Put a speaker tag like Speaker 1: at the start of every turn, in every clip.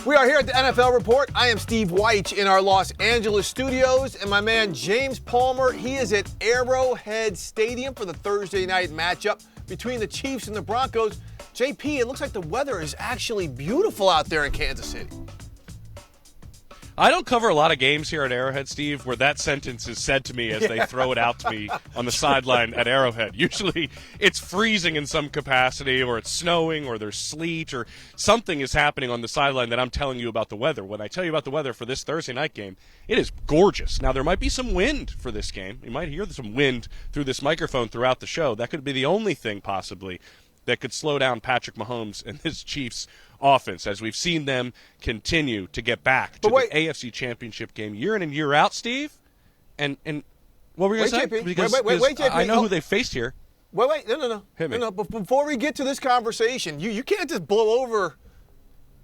Speaker 1: We are here at the NFL Report. I am Steve Weich in our Los Angeles studios, and my man James Palmer, he is at Arrowhead Stadium for the Thursday night matchup between the Chiefs and the Broncos. JP, it looks like the weather is actually beautiful out there in Kansas City.
Speaker 2: I don't cover a lot of games here at Arrowhead, Steve, where that sentence is said to me as they throw it out to me on the sideline at Arrowhead. Usually it's freezing in some capacity, or it's snowing, or there's sleet, or something is happening on the sideline that I'm telling you about the weather. When I tell you about the weather for this Thursday night game, it is gorgeous. Now, there might be some wind for this game. You might hear some wind through this microphone throughout the show. That could be the only thing possibly that could slow down Patrick Mahomes and his Chiefs offense, as we've seen them continue to get back to the AFC Championship game year in and year out, Steve. And what were you going to say?
Speaker 1: JP.
Speaker 2: Because
Speaker 1: wait, JP.
Speaker 2: I know who they faced here.
Speaker 1: Wait. No.
Speaker 2: Hit me.
Speaker 1: No. Before we get to this conversation, you can't just blow over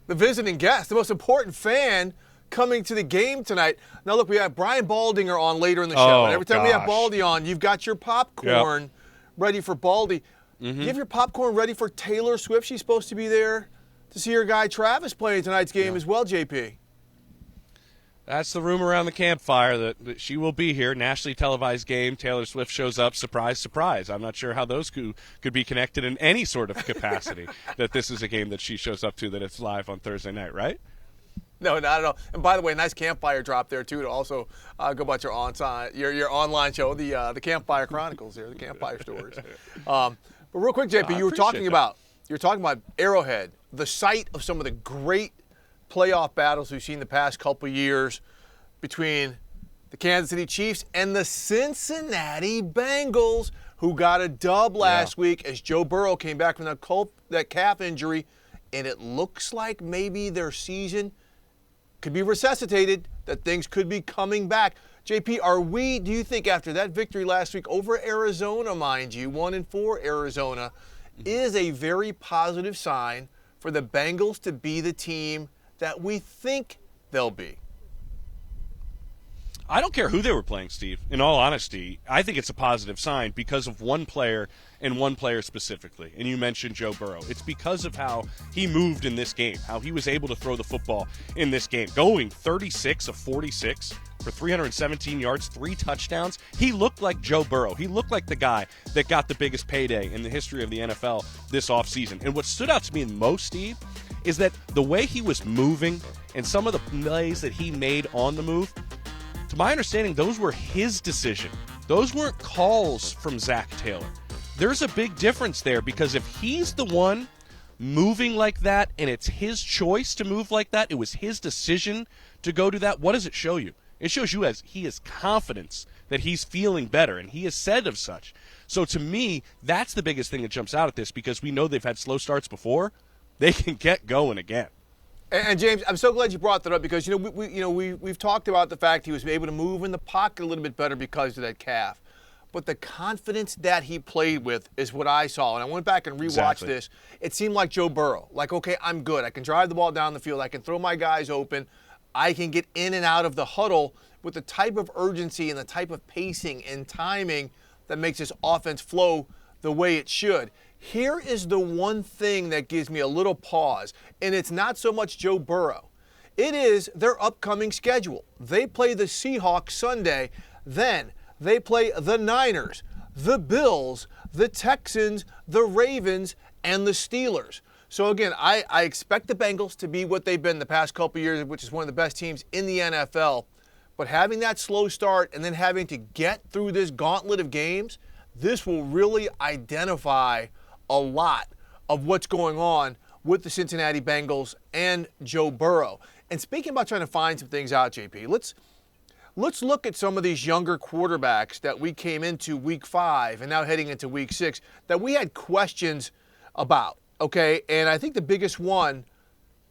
Speaker 1: the visiting guest, the most important fan coming to the game tonight. Now, look, we have Brian Baldinger on later in the show. And every time we have Baldy on, you've got your popcorn ready for Baldy. Mm-hmm. You have your popcorn ready for Taylor Swift. She's supposed to be there to see her guy Travis play tonight's game as well, JP.
Speaker 2: That's the rumor around the campfire that she will be here. Nationally televised game. Taylor Swift shows up. Surprise, surprise. I'm not sure how those could be connected in any sort of capacity, that this is a game that she shows up to, that it's live on Thursday night, right?
Speaker 1: No, not at all. And by the way, nice campfire drop there, too, to also go about your online show, the Campfire Chronicles here, the Campfire Stories. But real quick, JP, you were talking about Arrowhead, the site of some of the great playoff battles we've seen the past couple years between the Kansas City Chiefs and the Cincinnati Bengals, who got a dub last week as Joe Burrow came back from that calf injury, and it looks like maybe their season could be resuscitated, that things could be coming back. JP, do you think after that victory last week over Arizona, mind you, 1-4 Arizona, is a very positive sign for the Bengals to be the team that we think they'll be?
Speaker 2: I don't care who they were playing, Steve. In all honesty, I think it's a positive sign because of one player, and one player specifically. And you mentioned Joe Burrow. It's because of how he moved in this game, how he was able to throw the football in this game, going 36 of 46 for 317 yards, 3 touchdowns. He looked like Joe Burrow. He looked like the guy that got the biggest payday in the history of the NFL this offseason. And what stood out to me most, Steve, is that the way he was moving and some of the plays that he made on the move, to my understanding, those were his decision. Those weren't calls from Zach Taylor. There's a big difference there, because if he's the one moving like that and it's his choice to move like that, it was his decision to go do that, what does it show you? It shows you as he has confidence that he's feeling better, and he has said of such. So to me, that's the biggest thing that jumps out at this, because we know they've had slow starts before. They can get going again.
Speaker 1: And James, I'm so glad you brought that up, because we've talked about the fact he was able to move in the pocket a little bit better because of that calf. But the confidence that he played with is what I saw. And I went back and rewatched this. It seemed like Joe Burrow. Like, okay, I'm good. I can drive the ball down the field. I can throw my guys open. I can get in and out of the huddle with the type of urgency and the type of pacing and timing that makes this offense flow the way it should. Here is the one thing that gives me a little pause, and it's not so much Joe Burrow. It is their upcoming schedule. They play the Seahawks Sunday, then they play the Niners, the Bills, the Texans, the Ravens, and the Steelers. So again, I expect the Bengals to be what they've been the past couple of years, which is one of the best teams in the NFL. But having that slow start and then having to get through this gauntlet of games, this will really identify a lot of what's going on with the Cincinnati Bengals and Joe Burrow. And speaking about trying to find some things out, JP, let's look at some of these younger quarterbacks that we came into week 5 and now heading into week 6 that we had questions about, okay? And I think the biggest one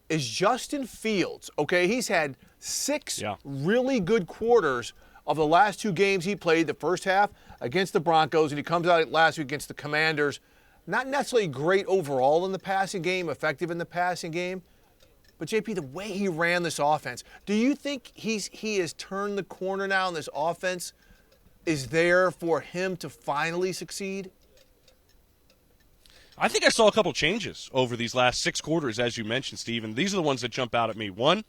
Speaker 1: is Justin Fields, okay? He's had 6 really good quarters of the last 2 games he played, the first half against the Broncos, and he comes out last week against the Commanders. Not necessarily great overall in the passing game, effective in the passing game. But, JP, the way he ran this offense, do you think he has turned the corner now and this offense is there for him to finally succeed?
Speaker 2: I think I saw a couple changes over these last 6 quarters, as you mentioned, Steve, and these are the ones that jump out at me. One,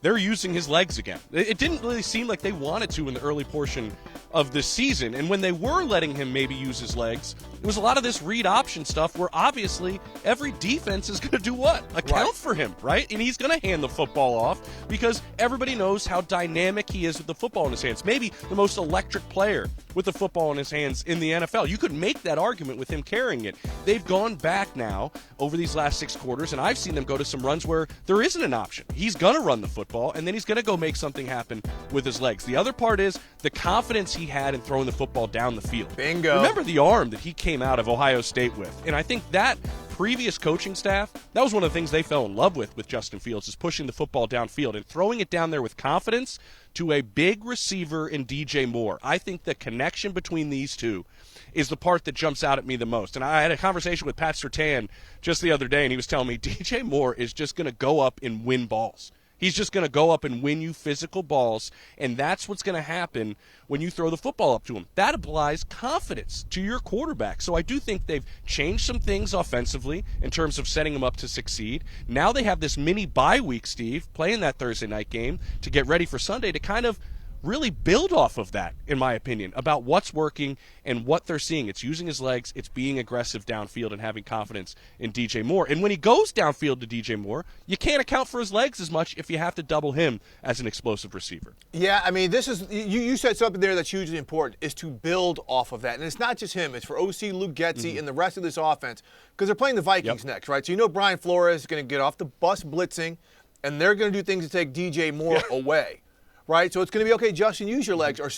Speaker 2: they're using his legs again. It didn't really seem like they wanted to in the early portion of the season. And when they were letting him maybe use his legs, it was a lot of this read option stuff where obviously every defense is going to do what? Account for him, right? And he's going to hand the football off because everybody knows how dynamic he is with the football in his hands. Maybe the most electric player with the football in his hands in the NFL. You could make that argument with him carrying it. They've gone back now over these last 6 quarters, and I've seen them go to some runs where there isn't an option. He's going to run the football, and then he's going to go make something happen with his legs. The other part is the confidence he had in throwing the football down the field.
Speaker 1: Bingo.
Speaker 2: Remember the arm that he came out of Ohio State with. And I think that previous coaching staff, that was one of the things they fell in love with Justin Fields, is pushing the football downfield and throwing it down there with confidence to a big receiver in DJ Moore. I think the connection between these two is the part that jumps out at me the most. And I had a conversation with Pat Surtain just the other day, and he was telling me DJ Moore is just going to go up and win balls. He's just going to go up and win you physical balls, and that's what's going to happen when you throw the football up to him. That applies confidence to your quarterback. So I do think they've changed some things offensively in terms of setting him up to succeed. Now they have this mini bye week, Steve, playing that Thursday night game to get ready for Sunday to kind of really build off of that, in my opinion, about what's working and what they're seeing. It's using his legs, it's being aggressive downfield and having confidence in DJ Moore. And when he goes downfield to DJ Moore, you can't account for his legs as much if you have to double him as an explosive receiver.
Speaker 1: Yeah, I mean, this is you said something there that's hugely important, is to build off of that. And it's not just him. It's for OC, Luke Getsy, and the rest of this offense, because they're playing the Vikings next, right? So you know Brian Flores is going to get off the bus blitzing, and they're going to do things to take DJ Moore away. Right, so it's going to be, okay, Justin, use your legs, or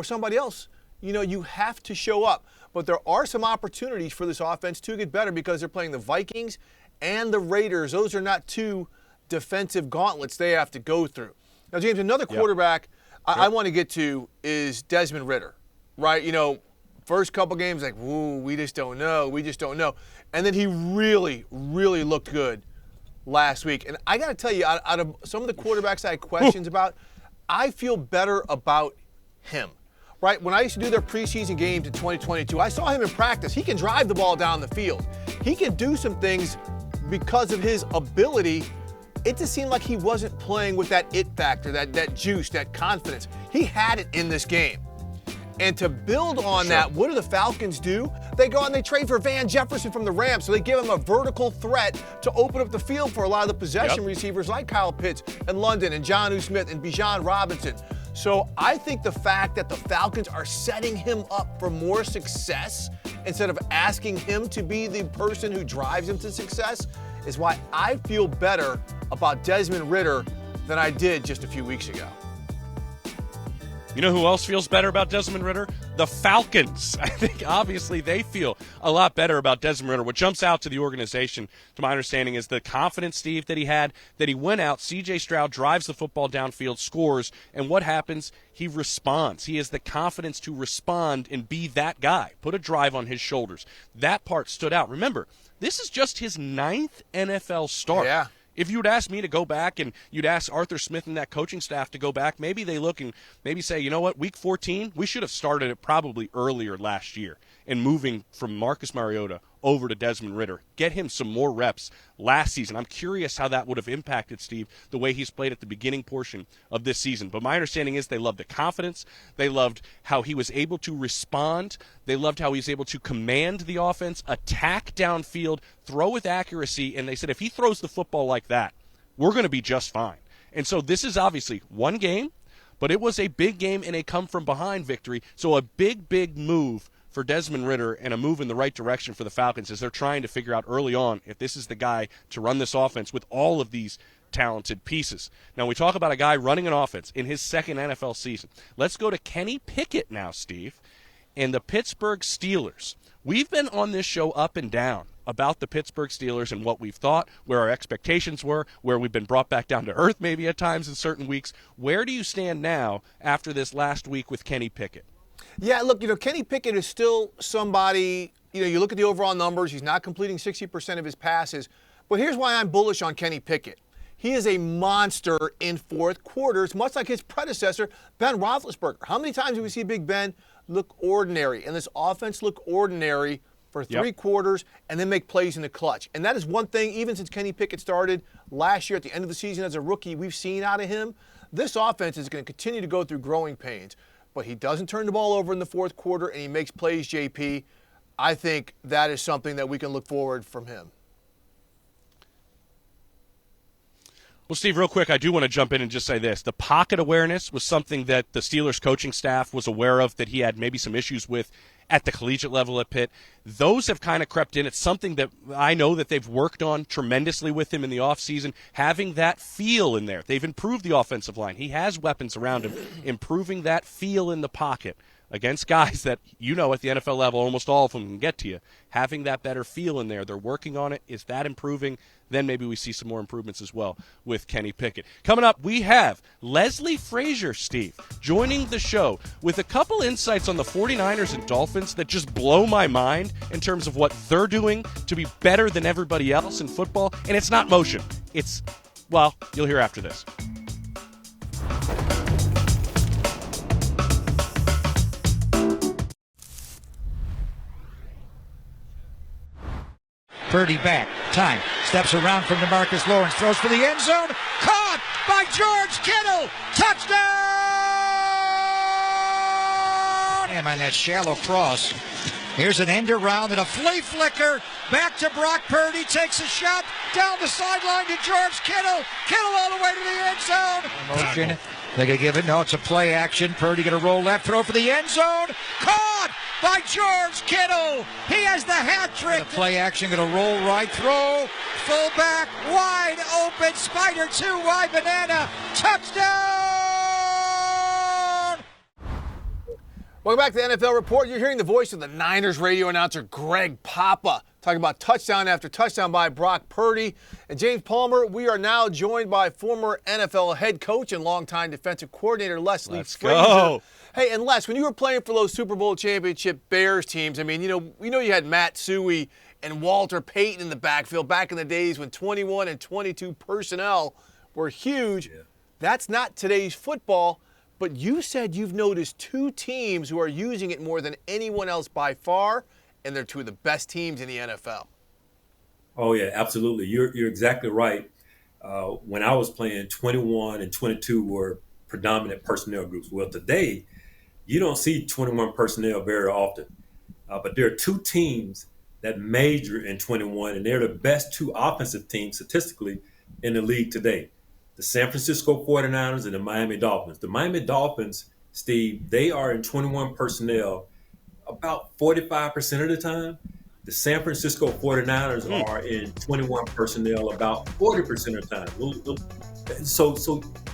Speaker 1: somebody else. You know, you have to show up. But there are some opportunities for this offense to get better because they're playing the Vikings and the Raiders. Those are not two defensive gauntlets they have to go through. Now, James, another quarterback I want to get to is Desmond Ritter. Right, you know, first couple games, like, woo, we just don't know. And then he really, really looked good last week. And I got to tell you, out of some of the quarterbacks I had questions about, I feel better about him, right? When I used to do their preseason games in 2022, I saw him in practice. He can drive the ball down the field. He can do some things because of his ability. It just seemed like he wasn't playing with that it factor, that juice, that confidence. He had it in this game. And to build on that, what do the Falcons do? They go out and they trade for Van Jefferson from the Rams, so they give him a vertical threat to open up the field for a lot of the possession receivers like Kyle Pitts and London and Jonnu Smith and Bijan Robinson. So I think the fact that the Falcons are setting him up for more success instead of asking him to be the person who drives him to success is why I feel better about Desmond Ritter than I did just a few weeks ago.
Speaker 2: You know who else feels better about Desmond Ritter? The Falcons. I think obviously they feel a lot better about Desmond Ritter. What jumps out to the organization, to my understanding, is the confidence, Steve, that he had, that he went out, C.J. Stroud drives the football downfield, scores, and what happens? He responds. He has the confidence to respond and be that guy. Put a drive on his shoulders. That part stood out. Remember, this is just his 9th NFL start.
Speaker 1: Yeah.
Speaker 2: If you would ask me to go back and you'd ask Arthur Smith and that coaching staff to go back, maybe they look and maybe say, you know what, week 14, we should have started it probably earlier last year and moving from Marcus Mariota over to Desmond Ritter. Get him some more reps last season. I'm curious how that would have impacted, Steve, the way he's played at the beginning portion of this season. But my understanding is they loved the confidence. They loved how he was able to respond. They loved how he was able to command the offense, attack downfield, throw with accuracy. And they said if he throws the football like that, we're going to be just fine. And so this is obviously one game, but it was a big game and a come-from-behind victory. So a big, big move for Desmond Ritter and a move in the right direction for the Falcons as they're trying to figure out early on if this is the guy to run this offense with all of these talented pieces. Now, we talk about a guy running an offense in his second NFL season. Let's go to Kenny Pickett now, Steve, and the Pittsburgh Steelers. We've been on this show up and down about the Pittsburgh Steelers and what we've thought, where our expectations were, where we've been brought back down to earth maybe at times in certain weeks. Where do you stand now after this last week with Kenny Pickett?
Speaker 1: Yeah, look, you know, Kenny Pickett is still somebody, you know, you look at the overall numbers, he's not completing 60% of his passes. But here's why I'm bullish on Kenny Pickett. He is a monster in fourth quarters, much like his predecessor, Ben Roethlisberger. How many times do we see Big Ben look ordinary and this offense look ordinary for three quarters and then make plays in the clutch. And that is one thing, even since Kenny Pickett started last year at the end of the season as a rookie, we've seen out of him. This offense is going to continue to go through growing pains. But he doesn't turn the ball over in the fourth quarter, and he makes plays, JP. I think that is something that we can look forward from him.
Speaker 2: Well, Steve, real quick, I do want to jump in and just say this. The pocket awareness was something that the Steelers coaching staff was aware of, that he had maybe some issues with at the collegiate level at Pitt. Those have kind of crept in. It's something that I know that they've worked on tremendously with him in the offseason, having that feel in there. They've improved the offensive line. He has weapons around him, improving that feel in the pocket against guys that, you know, at the NFL level, almost all of them can get to you. Having that better feel in there. They're working on it. Is that improving? Then maybe we see some more improvements as well with Kenny Pickett. Coming up, we have Leslie Frazier, Steve, joining the show with a couple insights on the 49ers and Dolphins that just blow my mind in terms of what they're doing to be better than everybody else in football. And it's not motion. It's, well, you'll hear after this.
Speaker 3: Purdy back. Time. Steps around from DeMarcus Lawrence. Throws for the end zone. Caught by George Kittle. Touchdown! And on that shallow cross. Here's an end around and a flea flicker. Back to Brock Purdy. Takes a shot. Down the sideline to George Kittle. Kittle all the way to the end zone. Motion. They could give it. No, it's a play action. Purdy going to roll left. Throw for the end zone. Caught by George Kittle. He has the hat trick. The play action going to roll right. Throw. Fullback. Wide open. Spider 2 wide banana. Touchdown.
Speaker 1: Welcome back to the NFL Report. You're hearing the voice of the Niners radio announcer Greg Papa talking about touchdown after touchdown by Brock Purdy. And James Palmer, we are now joined by former NFL head coach and longtime defensive coordinator Leslie Frazier.
Speaker 2: Go.
Speaker 1: Hey, and Les, when you were playing for those Super Bowl championship Bears teams, I mean, you know you had Matt Suhey and Walter Payton in the backfield back in the days when 21 and 22 personnel were huge. Yeah. That's not today's football. But you said you've noticed two teams who are using it more than anyone else by far, and they're two of the best teams in the NFL.
Speaker 4: Oh, yeah, absolutely. You're exactly right. When I was playing, 21 and 22 were predominant personnel groups. Well, today, you don't see 21 personnel very often. But there are two teams that major in 21, and they're the best two offensive teams statistically in the league today. The San Francisco 49ers and the Miami Dolphins. The Miami Dolphins, Steve, they are in 21 personnel about 45% of the time. The San Francisco 49ers are in 21 personnel about 40% of the time.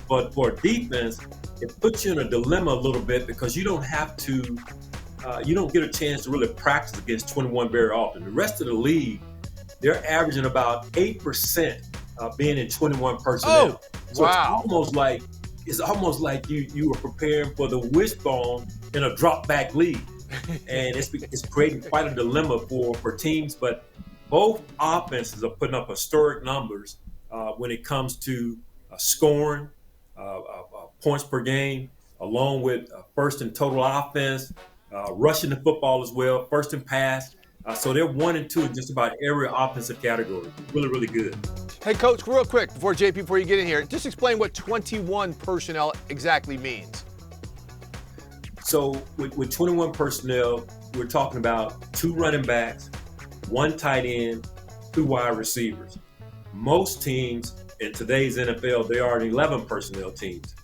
Speaker 4: But for defense, it puts you in a dilemma a little bit because you don't have to, you don't get a chance to really practice against 21 very often. The rest of the league, they're averaging about 8% being in 21 personnel. So
Speaker 1: wow.
Speaker 4: It's almost like you were preparing for the wishbone in a drop back league. And it's creating quite a dilemma for teams, but both offenses are putting up historic numbers when it comes to scoring, points per game, along with first in total offense, rushing the football as well, first in pass. So they're 1 and 2 in just about every offensive category. Really, really good.
Speaker 1: Hey, Coach, real quick, before you get in here, just explain what 21 personnel exactly means.
Speaker 4: So with 21 personnel, we're talking about 2 running backs, 1 tight end, 2 wide receivers. Most teams in today's NFL, they are 11 personnel teams.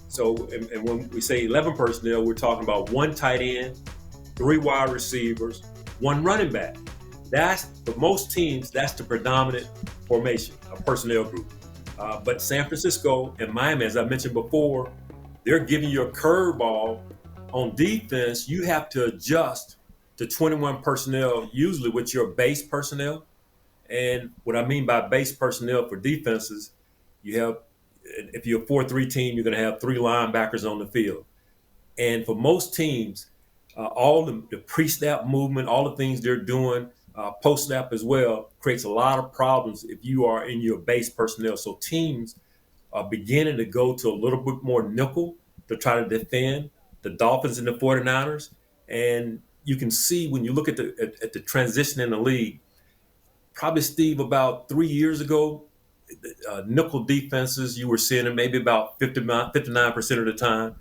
Speaker 4: So, and when we say 11 personnel, we're talking about 1 tight end, 3 wide receivers, 1 running back. For most teams, that's the predominant formation, a personnel group. But San Francisco and Miami, as I mentioned before, they're giving you a curveball. On defense, you have to adjust to 21 personnel, usually with your base personnel. And what I mean by base personnel for defenses, you have, if you're a 4-3 team, you're going to have 3 linebackers on the field. And for most teams, all the pre-snap movement, all the things they're doing, post-snap as well, creates a lot of problems if you are in your base personnel. So teams are beginning to go to a little bit more nickel to try to defend the Dolphins and the 49ers. And you can see when you look at the transition in the league. Probably, Steve, about 3 years ago, nickel defenses, you were seeing it maybe about 59% of the time.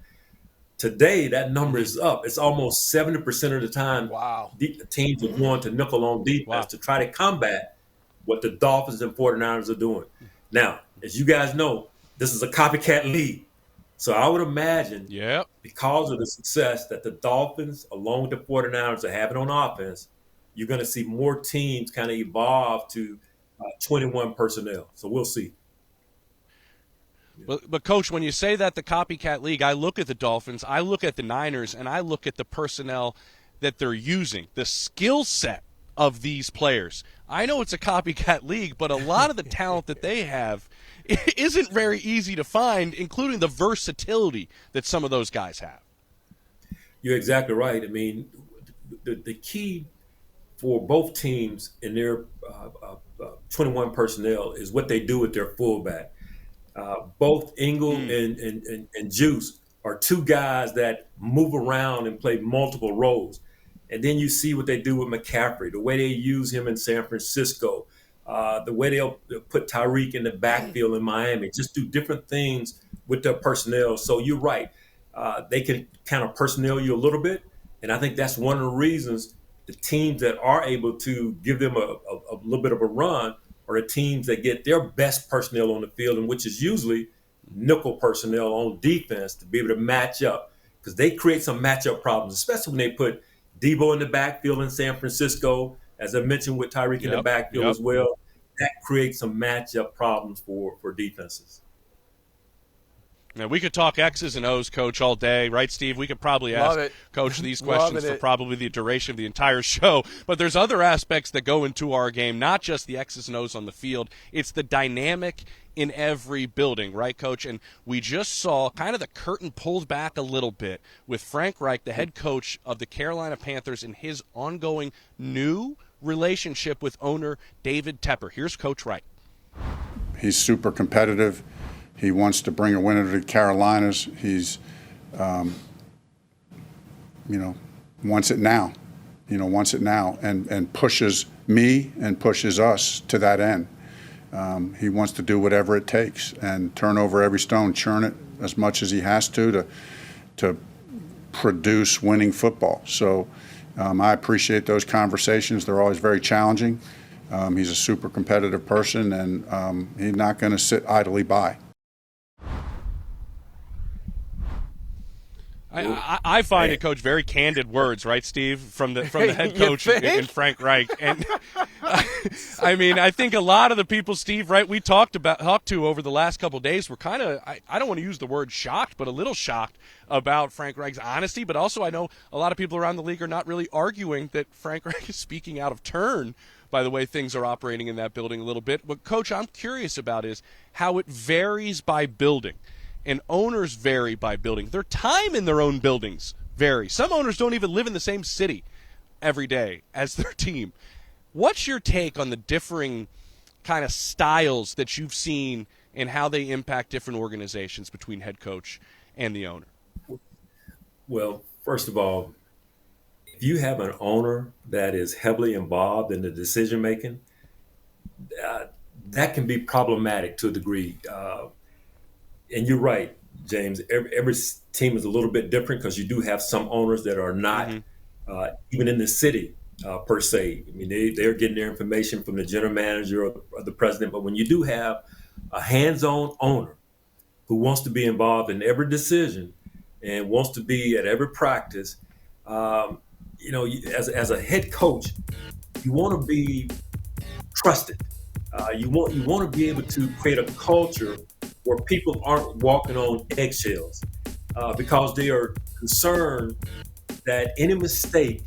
Speaker 4: Today, that number is up. It's almost 70% of the time.
Speaker 1: Wow.
Speaker 4: Teams are going to nickel on defense to try to combat what the Dolphins and 49ers are doing. Now, as you guys know, this is a copycat league. So I would imagine because of the success that the Dolphins, along with the 49ers, are having on offense, you're going to see more teams kind of evolve to 21 personnel. So we'll see.
Speaker 2: But, Coach, when you say that the copycat league, I look at the Dolphins, I look at the Niners, and I look at the personnel that they're using, the skill set of these players. I know it's a copycat league, but a lot of the talent that they have isn't very easy to find, including the versatility that some of those guys have.
Speaker 4: You're exactly right. I mean, the key for both teams in their 21 personnel is what they do with their fullback. Both Engel and Juice are two guys that move around and play multiple roles. And then you see what they do with McCaffrey, the way they use him in San Francisco, the way they'll put Tyreek in the backfield in Miami, just do different things with their personnel. So you're right. They can kind of personnel you a little bit. And I think that's one of the reasons the teams that are able to give them a little bit of a run are the teams that get their best personnel on the field, and which is usually nickel personnel on defense to be able to match up, because they create some matchup problems, especially when they put Debo in the backfield in San Francisco, as I mentioned with Tyreek in the backfield as well. That creates some matchup problems for defenses.
Speaker 2: Now, we could talk X's and O's, Coach, all day, right, Steve? We could probably ask Coach these questions for probably the duration of the entire show. But there's other aspects that go into our game, not just the X's and O's on the field. It's the dynamic in every building, right, Coach? And we just saw kind of the curtain pulled back a little bit with Frank Reich, the head coach of the Carolina Panthers, and his ongoing new relationship with owner David Tepper. Here's Coach Reich.
Speaker 5: He's super competitive. He wants to bring a winner to the Carolinas. He's, wants it now. Wants it now, and pushes me and pushes us to that end. He wants to do whatever it takes and turn over every stone, churn it as much as he has to produce winning football. So I appreciate those conversations. They're always very challenging. He's a super competitive person, and he's not going to sit idly by.
Speaker 2: I find it, Coach, very candid words, right, Steve, from the head coach in Frank Reich. And I mean, I think a lot of the people, Steve, right, we talked to over the last couple of days were kind of, I don't want to use the word shocked, but a little shocked about Frank Reich's honesty. But also I know a lot of people around the league are not really arguing that Frank Reich is speaking out of turn by the way things are operating in that building a little bit. What, Coach, I'm curious about is how it varies by building. And owners vary by building. Their time in their own buildings vary. Some owners don't even live in the same city every day as their team. What's your take on the differing kind of styles that you've seen and how they impact different organizations between head coach and the owner?
Speaker 4: Well, first of all, if you have an owner that is heavily involved in the decision-making, that can be problematic to a degree. And you're right, James. Every team is a little bit different because you do have some owners that are not even in the city per se. I mean, they're getting their information from the general manager or the president. But when you do have a hands-on owner who wants to be involved in every decision and wants to be at every practice, as a head coach, you want to be trusted. You want to be able to create a culture where people aren't walking on eggshells because they are concerned that any mistake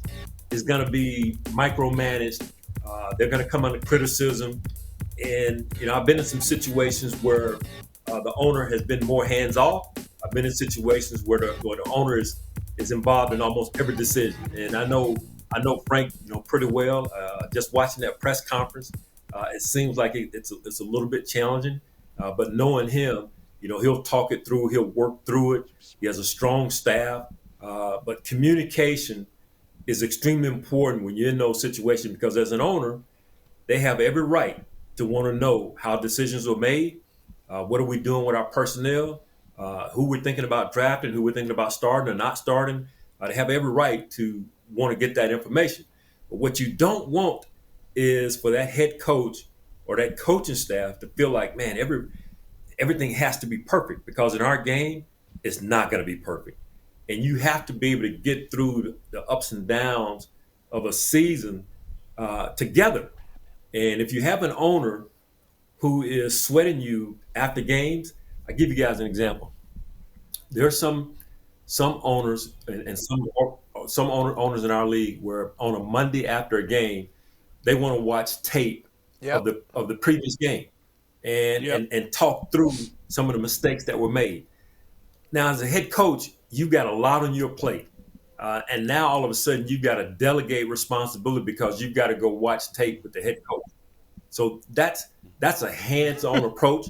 Speaker 4: is going to be micromanaged. They're going to come under criticism. And, I've been in some situations where the owner has been more hands-off. I've been in situations where the owner is involved in almost every decision. And I know Frank, pretty well. Just watching that press conference, it seems like it's a little bit challenging. But knowing him, he'll talk it through. He'll work through it. He has a strong staff. But communication is extremely important when you're in those situations, because as an owner, they have every right to want to know how decisions were made, what are we doing with our personnel, who we're thinking about drafting, who we're thinking about starting or not starting. They have every right to want to get that information. But what you don't want is for that head coach or that coaching staff to feel like, man, everything has to be perfect, because in our game, it's not going to be perfect. And you have to be able to get through the ups and downs of a season together. And if you have an owner who is sweating you after games, I give you guys an example. There are some owners and some owners in our league where on a Monday after a game, they want to watch tape of the previous game and talk through some of the mistakes that were made. Now, as a head coach, you've got a lot on your plate. And now all of a sudden you've got to delegate responsibility because you've got to go watch tape with the head coach. So that's a hands-on approach,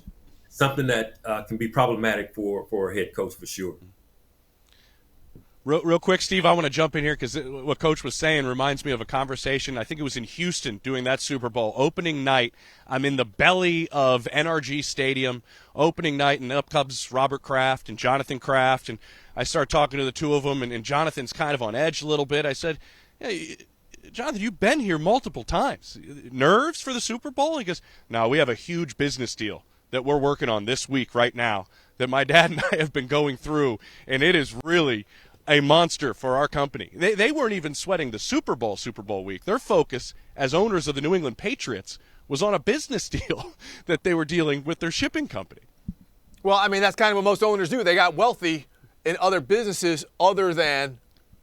Speaker 4: something that can be problematic for a head coach for sure.
Speaker 2: Real quick, Steve, I want to jump in here because what Coach was saying reminds me of a conversation. I think it was in Houston doing that Super Bowl. Opening night, I'm in the belly of NRG Stadium. Opening night, and up comes Robert Kraft and Jonathan Kraft. And I start talking to the two of them, and Jonathan's kind of on edge a little bit. I said, hey, Jonathan, you've been here multiple times. Nerves for the Super Bowl? He goes, no, we have a huge business deal that we're working on this week right now that my dad and I have been going through, and it is really – a monster for our company. They weren't even sweating the Super Bowl week. Their focus as owners of the New England Patriots was on a business deal that they were dealing with their shipping company.
Speaker 1: Well, I mean, that's kind of what most owners do. They got wealthy in other businesses other than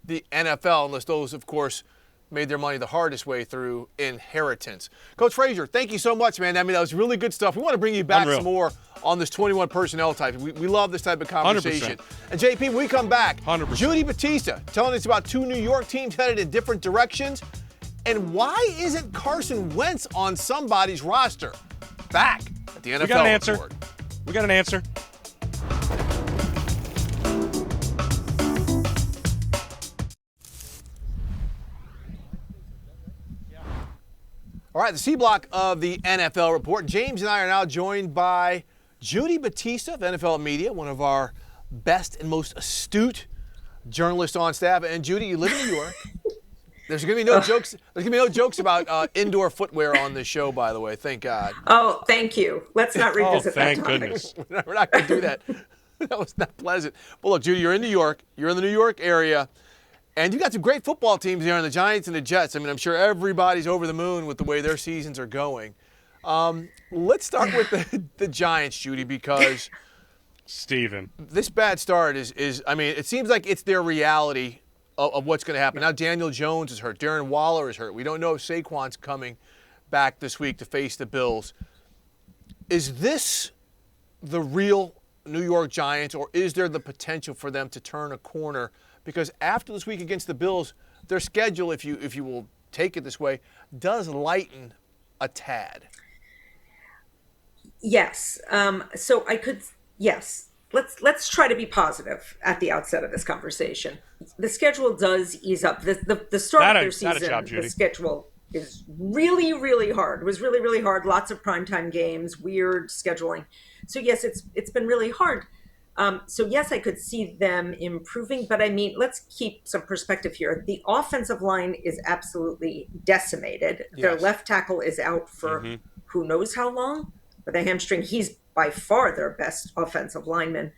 Speaker 1: the NFL, unless those, of course, made their money the hardest way through inheritance. Coach Frazier, thank you so much, man. I mean, that was really good stuff. We want to bring you back some more on this 21 personnel type. We love this type of conversation.
Speaker 2: 100%.
Speaker 1: And JP, when we come back,
Speaker 2: 100%.
Speaker 1: Judy Batista telling us about two New York teams headed in different directions. And why isn't Carson Wentz on somebody's roster? Back at the NFL
Speaker 2: We got an answer.
Speaker 1: Report.
Speaker 2: We got an answer.
Speaker 1: All right, the C block of the NFL Report. James and I are now joined by Judy Batista of NFL Media, one of our best and most astute journalists on staff. And Judy, you live in New York. There's going to be no jokes. There's going to be no jokes about indoor footwear on this show, by the way. Thank God.
Speaker 6: Oh, thank you. Let's not revisit that
Speaker 2: thank
Speaker 6: topic.
Speaker 2: goodness.
Speaker 1: We're not going to do that. That was not pleasant. Well, look, Judy, you're in New York. You're in the New York area. And you got some great football teams there in the Giants and the Jets. I mean, I'm sure everybody's over the moon with the way their seasons are going. Let's start with the Giants, Judy, because
Speaker 2: Steven.
Speaker 1: this bad start is I mean, it seems like it's their reality of what's going to happen. Now Daniel Jones is hurt. Darren Waller is hurt. We don't know if Saquon's coming back this week to face the Bills. Is this the real New York Giants, or is there the potential for them to turn a corner? Because after this week against the Bills, their schedule, if you will take it this way, does lighten a tad.
Speaker 6: Yes. Yes. Let's try to be positive at the outset of this conversation. The schedule does ease up. The start of their season, the schedule is really, really hard. It was really, really hard. Lots of primetime games, weird scheduling. So yes, it's been really hard. So yes, I could see them improving, but I mean, let's keep some perspective here. The offensive line is absolutely decimated. Yes. Their left tackle is out for who knows how long with a hamstring. He's by far their best offensive lineman.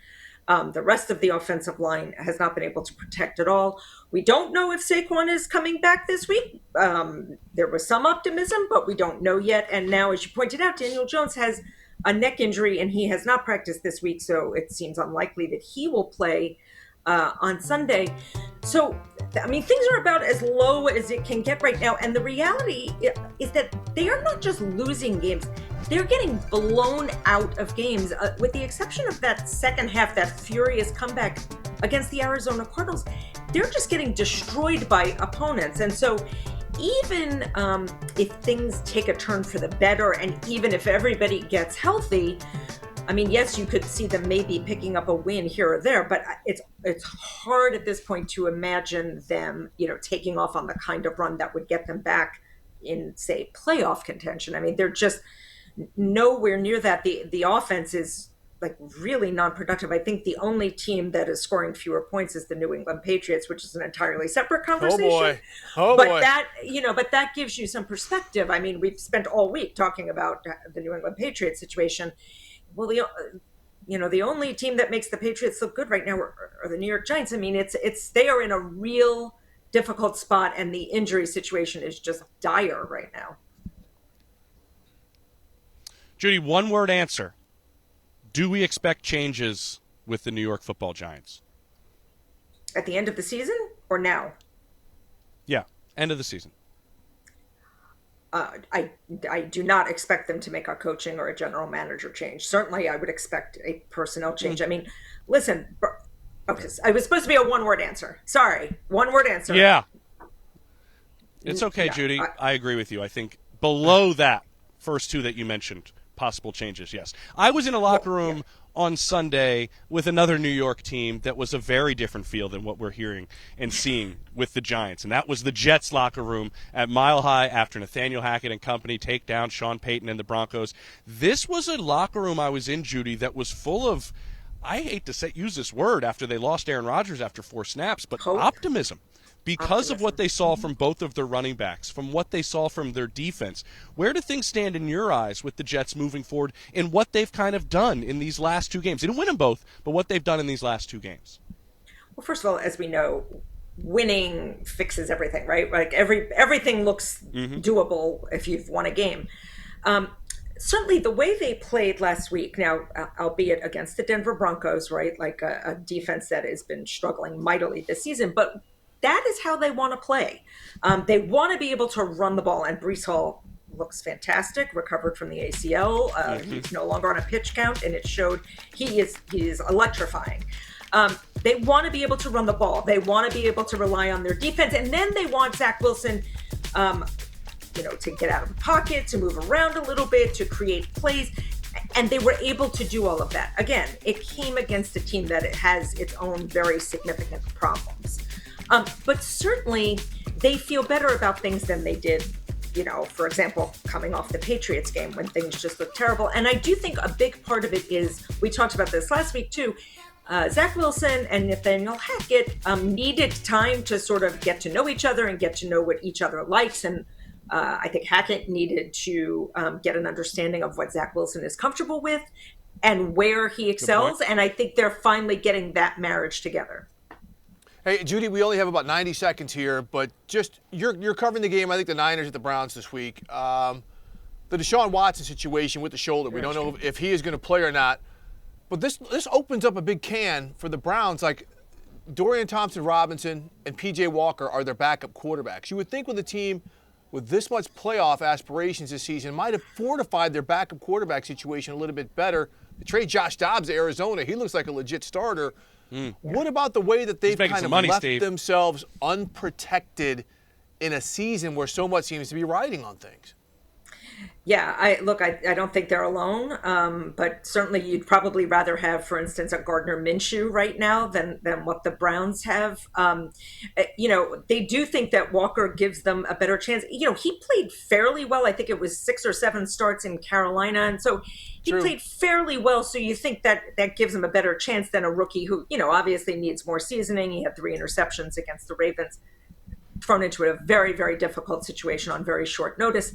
Speaker 6: The rest of the offensive line has not been able to protect at all. We don't know if Saquon is coming back this week. There was some optimism, but we don't know yet. And now, as you pointed out, Daniel Jones has a neck injury, and he has not practiced this week, so it seems unlikely that he will play on Sunday. So, I mean, things are about as low as it can get right now, and the reality is that they are not just losing games. They're getting blown out of games, with the exception of that second half, that furious comeback against the Arizona Cardinals. They're just getting destroyed by opponents, and so even if things take a turn for the better, and even if everybody gets healthy, I mean, yes, you could see them maybe picking up a win here or there, but it's hard at this point to imagine them, taking off on the kind of run that would get them back in, say, playoff contention. I mean, they're just nowhere near that. The offense is like really non-productive. I think the only team that is scoring fewer points is the New England Patriots, which is an entirely separate conversation.
Speaker 1: Oh boy.
Speaker 6: But that gives you some perspective. I mean, we've spent all week talking about the New England Patriots situation. Well, the only team that makes the Patriots look good right now are the New York Giants. I mean, they are in a real difficult spot, and the injury situation is just dire right now.
Speaker 2: Judy, one word answer. Do we expect changes with the New York Football Giants?
Speaker 6: At the end of the season or now?
Speaker 2: Yeah, end of the season.
Speaker 6: I do not expect them to make a coaching or a general manager change. Certainly, I would expect a personnel change. I mean, listen, okay, I was supposed to be a one-word answer. Sorry, one-word answer.
Speaker 2: Yeah. It's okay, Judy. I agree with you. I think below that first two that you mentioned, possible changes, yes. I was in a locker room on Sunday with another New York team that was a very different feel than what we're hearing and seeing with the Giants, and that was the Jets locker room at Mile High after Nathaniel Hackett and company take down Sean Payton and the Broncos. This was a locker room I was in, Judy, that was full of, I hate to use this word after they lost Aaron Rodgers after 4 snaps, but optimism. Because of what they saw from both of their running backs, from what they saw from their defense. Where do things stand in your eyes with the Jets moving forward and what they've kind of done in these last 2 games? They didn't win them both, but what they've done in these last 2 games.
Speaker 6: Well, first of all, as we know, winning fixes everything, right? Like everything looks doable if you've won a game. Certainly the way they played last week, now, albeit against the Denver Broncos, right? Like a defense that has been struggling mightily this season, but that is how they want to play. They want to be able to run the ball, and Breece Hall looks fantastic, recovered from the ACL. He's no longer on a pitch count, and it showed he is electrifying. They want to be able to run the ball. They want to be able to rely on their defense, and then they want Zach Wilson to get out of the pocket, to move around a little bit, to create plays. And they were able to do all of that. Again, it came against a team that has its own very significant problems. But certainly they feel better about things than they did, for example, coming off the Patriots game when things just looked terrible. And I do think a big part of it is, we talked about this last week too, Zach Wilson and Nathaniel Hackett needed time to sort of get to know each other and get to know what each other likes. And I think Hackett needed to get an understanding of what Zach Wilson is comfortable with and where he excels. And I think they're finally getting that marriage together.
Speaker 1: Hey, Judy, we only have about 90 seconds here, but just you're covering the game, I think, the Niners at the Browns this week. The Deshaun Watson situation with the shoulder, we don't know if he is going to play or not. But this opens up a big can for the Browns. Like, Dorian Thompson-Robinson and P.J. Walker are their backup quarterbacks. You would think with a team with this much playoff aspirations this season might have fortified their backup quarterback situation a little bit better. They trade Josh Dobbs to Arizona. He looks like a legit starter. What about the way that they've kind of left themselves unprotected in a season where so much seems to be riding on things?
Speaker 6: Yeah, I don't think they're alone, but certainly you'd probably rather have, for instance, a Gardner Minshew right now than what the Browns have. They do think that Walker gives them a better chance. He played fairly well. I think it was 6 or 7 starts in Carolina, and so he played fairly well. So you think that gives him a better chance than a rookie who, obviously needs more seasoning. He had 3 interceptions against the Ravens, thrown into a very, very difficult situation on very short notice.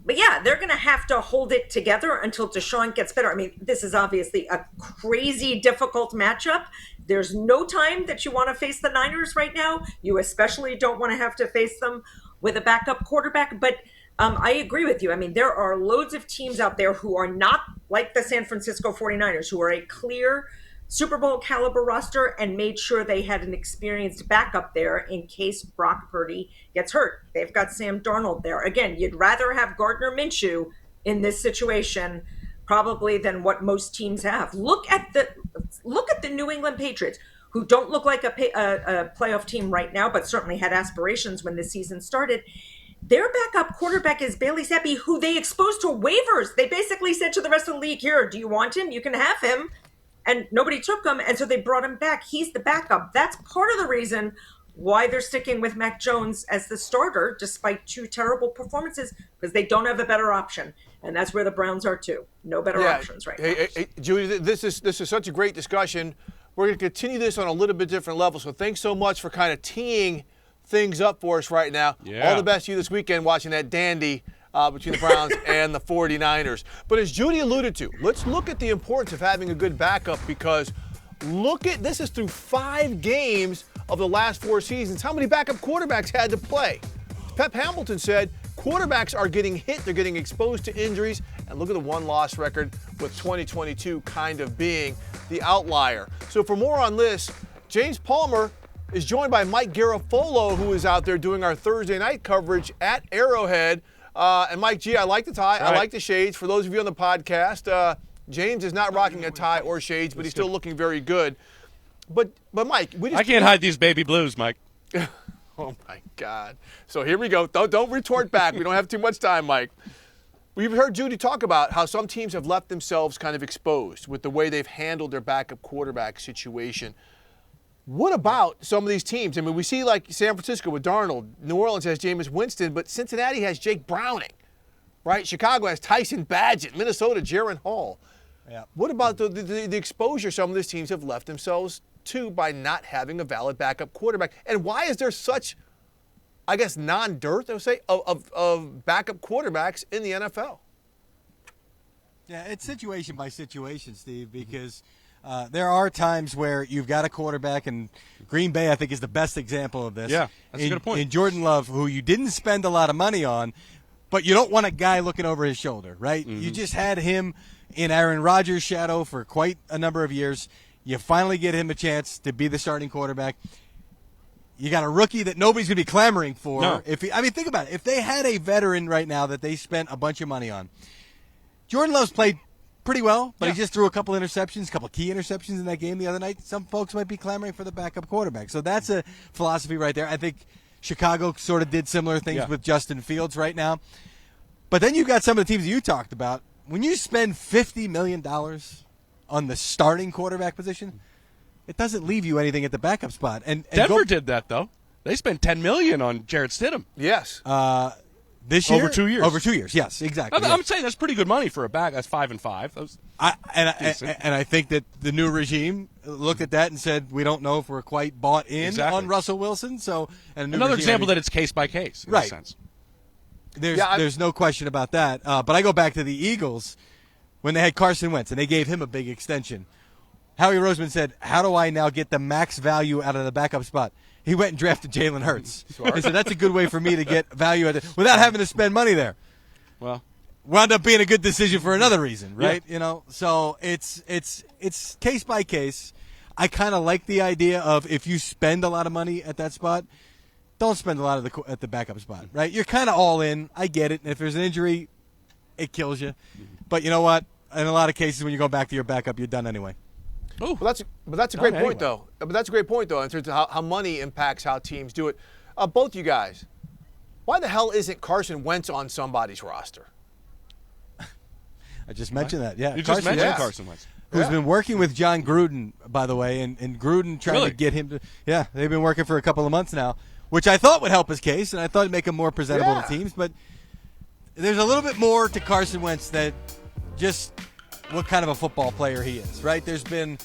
Speaker 6: But yeah, they're going to have to hold it together until Deshaun gets better. I mean, this is obviously a crazy difficult matchup. There's no time that you want to face the Niners right now. You especially don't want to have to face them with a backup quarterback. But I agree with you. I mean, there are loads of teams out there who are not like the San Francisco 49ers, who are a clear Super Bowl caliber roster and made sure they had an experienced backup there in case Brock Purdy gets hurt. They've got Sam Darnold there. Again, you'd rather have Gardner Minshew in this situation probably than what most teams have. Look at the New England Patriots, who don't look like a playoff team right now, but certainly had aspirations when the season started. Their backup quarterback is Bailey Zappi, who they exposed to waivers. They basically said to the rest of the league, here, do you want him? You can have him. And nobody took him, and so they brought him back. He's the backup. That's part of the reason why they're sticking with Mac Jones as the starter, despite 2 terrible performances, because they don't have a better option. And that's where the Browns are, too. No better options right now.
Speaker 1: Hey, Judy, this is such a great discussion. We're going to continue this on a little bit different level, so thanks so much for kind of teeing things up for us right now.
Speaker 2: Yeah.
Speaker 1: All the best to you this weekend watching that dandy between the Browns and the 49ers. But as Judy alluded to, let's look at the importance of having a good backup, because this is through 5 games of the last 4 seasons. How many backup quarterbacks had to play? Pep Hamilton said quarterbacks are getting hit, they're getting exposed to injuries, and look at the 1-loss record, with 2022 kind of being the outlier. So for more on this, James Palmer is joined by Mike Garafolo, who is out there doing our Thursday night coverage at Arrowhead. And Mike G, I like the tie. I like the shades. For those of you on the podcast, James is not rocking a tie or shades, but he's still looking very good. But Mike,
Speaker 2: I can't hide these baby blues, Mike.
Speaker 1: Oh my God! So here we go. Don't retort back. We don't have too much time, Mike. We've heard Judy talk about how some teams have left themselves kind of exposed with the way they've handled their backup quarterback situation. What about some of these teams? I mean, we see like San Francisco with Darnold. New Orleans has Jameis Winston, but Cincinnati has Jake Browning, right? Chicago has Tyson Badgett. Minnesota, Jaron Hall.
Speaker 3: Yeah.
Speaker 1: What about the exposure some of these teams have left themselves to by not having a valid backup quarterback? And why is there such, I guess, non-dearth, I would say, of backup quarterbacks in the NFL?
Speaker 7: Yeah, it's situation by situation, Steve, because there are times where you've got a quarterback, and Green Bay, I think, is the best example of this.
Speaker 2: Yeah, that's a good point.
Speaker 7: In Jordan Love, who you didn't spend a lot of money on, but you don't want a guy looking over his shoulder, right? Mm-hmm. You just had him in Aaron Rodgers' shadow for quite a number of years. You finally get him a chance to be the starting quarterback. You got a rookie that nobody's going to be clamoring for.
Speaker 2: No.
Speaker 7: Think about it. If they had a veteran right now that they spent a bunch of money on, Jordan Love's played pretty well, but he just threw a couple interceptions, a couple key interceptions in that game the other night. Some folks might be clamoring for the backup quarterback. So that's a philosophy right there. I think Chicago sort of did similar things with Justin Fields right now. But then you've got some of the teams you talked about. When you spend $50 million on the starting quarterback position, it doesn't leave you anything at the backup spot. And
Speaker 2: Denver did that, though. They spent $10 million on Jarrett Stidham.
Speaker 1: Yes.
Speaker 7: This year?
Speaker 2: Over 2 years.
Speaker 7: Over 2 years, yes, exactly.
Speaker 2: I'm saying that's pretty good money for a back. That's 5-5.
Speaker 7: And I think that the new regime looked at that and said, we don't know if we're quite bought in on Russell Wilson. So
Speaker 2: another example that it's case by case, in a sense.
Speaker 7: There's no question about that. But I go back to the Eagles when they had Carson Wentz, and they gave him a big extension. Howie Roseman said, how do I now get the max value out of the backup spot? He went and drafted Jalen Hurts. He said, that's a good way for me to get value without having to spend money there.
Speaker 2: Well,
Speaker 7: wound up being a good decision for another reason, right? Yeah. So it's case by case. I kind of like the idea of if you spend a lot of money at that spot, don't spend a lot at the backup spot, right? You're kind of all in. I get it. And if there's an injury, it kills you. But you know what? In a lot of cases, when you go back to your backup, you're done anyway.
Speaker 1: But that's a great point, though. But that's a great point, though, in terms of how money impacts how teams do it. Both you guys, why the hell isn't Carson Wentz on somebody's roster?
Speaker 7: I just mentioned that. Yeah,
Speaker 2: you just mentioned Carson Wentz,
Speaker 7: who's been working with John Gruden, by the way, and Gruden trying to get him to. Yeah, they've been working for a couple of months now, which I thought would help his case, and I thought it'd make him more presentable to teams. But there's a little bit more to Carson Wentz than just what kind of a football player he is, right? He's been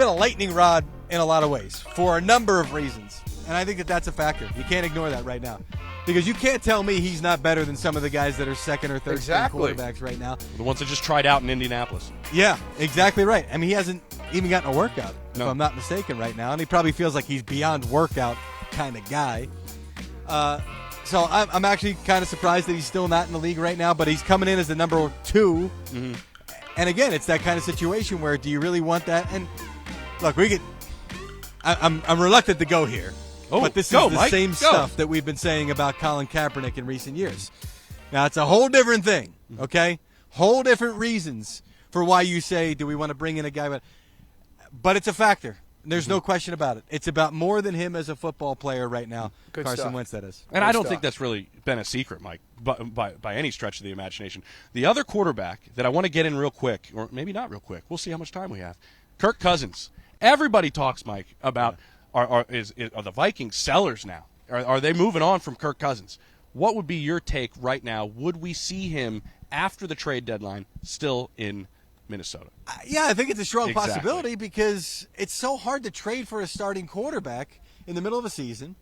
Speaker 7: a lightning rod in a lot of ways for a number of reasons, and I think that's a factor. You can't ignore that right now, because you can't tell me he's not better than some of the guys that are second or third string quarterbacks right now.
Speaker 2: The ones that just tried out in Indianapolis.
Speaker 7: Yeah, exactly right. I mean, he hasn't even gotten a workout, if I'm not mistaken, right now, and he probably feels like he's beyond workout kind of guy. So I'm actually kind of surprised that he's still not in the league right now, but he's coming in as the number 2. Mm-hmm. And again, it's that kind of situation where do you really want that? And look, I'm reluctant to go here, but this is the same stuff that we've been saying about Colin Kaepernick in recent years. Now, it's a whole different thing, okay? Whole different reasons for why you say, do we want to bring in a guy? But it's a factor. There's no question about it. It's about more than him as a football player right now.
Speaker 1: Good
Speaker 7: Carson
Speaker 1: stuff.
Speaker 7: Wentz, that is.
Speaker 2: And I don't think that's really been a secret, Mike, by any stretch of the imagination. The other quarterback that I want to get in real quick, or maybe not real quick, we'll see how much time we have, Kirk Cousins. Everybody talks, Mike, about are the Vikings sellers now? Are they moving on from Kirk Cousins? What would be your take right now? Would we see him after the trade deadline still in Minnesota?
Speaker 7: Yeah, I think it's a strong possibility because it's so hard to trade for a starting quarterback in the middle of a season.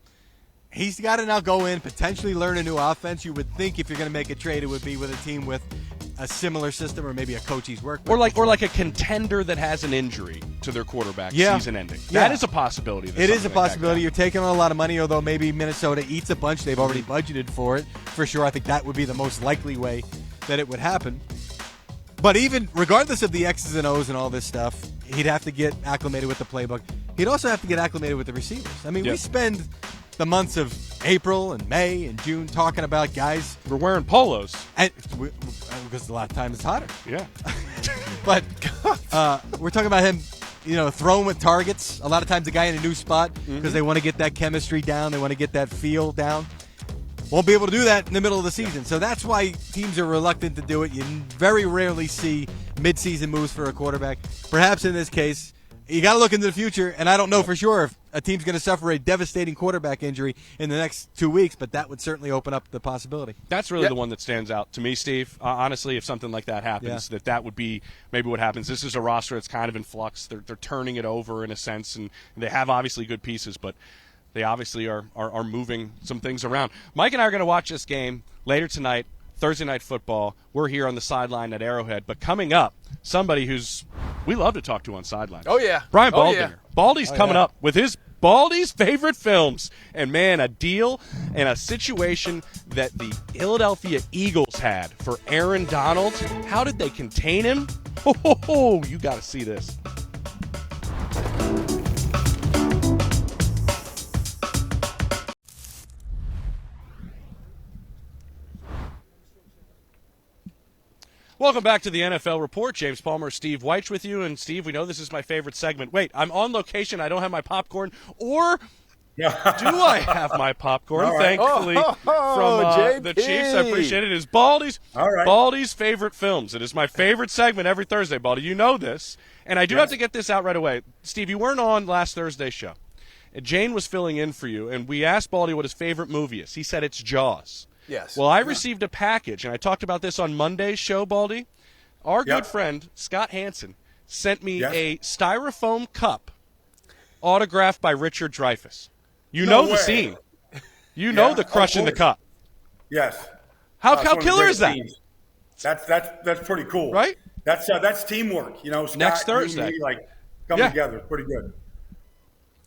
Speaker 7: He's got to now go in, potentially learn a new offense. You would think if you're going to make a trade, it would be with a team with a similar system or maybe a coach he's worked with.
Speaker 2: Or like a contender that has an injury to their quarterback season ending. That is a possibility.
Speaker 7: It is a possibility. You're taking on a lot of money, although maybe Minnesota eats a bunch. They've already budgeted for it. For sure, I think that would be the most likely way that it would happen. But even regardless of the X's and O's and all this stuff, he'd have to get acclimated with the playbook. He'd also have to get acclimated with the receivers. I mean, we spend the months of April and May and June talking about guys.
Speaker 2: We're wearing polos.
Speaker 7: And because a lot of times it's hotter.
Speaker 2: Yeah.
Speaker 7: But we're talking about him, throwing with targets. A lot of times a guy in a new spot because they want to get that chemistry down. They want to get that feel down. Won't be able to do that in the middle of the season. So that's why teams are reluctant to do it. You very rarely see midseason moves for a quarterback. Perhaps in this case, you got to look into the future, and I don't know for sure if a team's going to suffer a devastating quarterback injury in the next 2 weeks, but that would certainly open up the possibility.
Speaker 2: That's really the one that stands out to me, Steve. Honestly, if something like that happens, that would be maybe what happens. This is a roster that's kind of in flux. They're turning it over in a sense, and they have obviously good pieces, but they obviously are moving some things around. Mike and I are going to watch this game later tonight, Thursday Night Football. We're here on the sideline at Arrowhead. But coming up, somebody who's we love to talk to on sidelines.
Speaker 1: Oh, yeah.
Speaker 2: Brian Baldinger. Baldy's coming up with his Baldy's favorite films. And, man, a deal and a situation that the Philadelphia Eagles had for Aaron Donald. How did they contain him? Oh, you got to see this. Welcome back to the NFL Report. James Palmer, Steve Weich with you. And, Steve, we know this is my favorite segment. Wait, I'm on location. I don't have my popcorn. Or do I have my popcorn? Right. Thankfully, from the Chiefs. I appreciate it. It's Baldy's favorite films. It is my favorite segment every Thursday, Baldy. You know this. And I do have to get this out right away. Steve, you weren't on last Thursday's show. Jane was filling in for you, and we asked Baldy what his favorite movie is. He said it's Jaws.
Speaker 1: Yes.
Speaker 2: Well, I received a package, and I talked about this on Monday's show, Baldy. Our good friend, Scott Hansen, sent me a styrofoam cup autographed by Richard Dreyfuss. You know the scene. You know the crush in the cup.
Speaker 8: Yes.
Speaker 2: How killer is that?
Speaker 8: That's pretty cool.
Speaker 2: Right?
Speaker 8: That's teamwork. Scott,
Speaker 2: next Thursday.
Speaker 8: You and me, come together. Pretty good.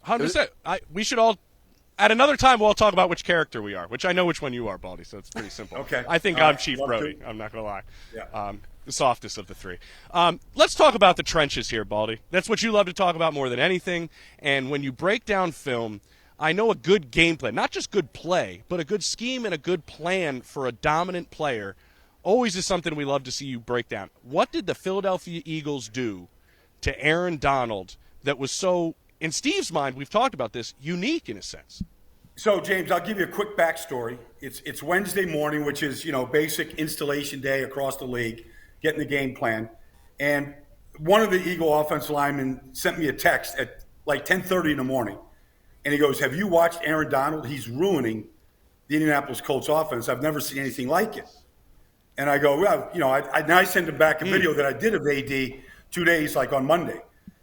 Speaker 2: 100%. We should all – at another time, we'll all talk about which character we are, which I know which one you are, Baldy, so it's pretty simple.
Speaker 8: Okay.
Speaker 2: I think I'm Chief Brody. I'm not going to lie. Yeah. The softest of the three. Let's talk about the trenches here, Baldy. That's what you love to talk about more than anything. And when you break down film, I know a good game plan, not just good play, but a good scheme and a good plan for a dominant player always is something we love to see you break down. What did the Philadelphia Eagles do to Aaron Donald that was so, in Steve's mind, we've talked about this, unique in a sense?
Speaker 8: So, James, I'll give you a quick backstory. It's Wednesday morning, which is, basic installation day across the league, getting the game plan. And one of the Eagle offensive linemen sent me a text at like 10:30 in the morning. And he goes, have you watched Aaron Donald? He's ruining the Indianapolis Colts offense. I've never seen anything like it. And I go, well, I send him back a video that I did of AD 2 days, like on Monday.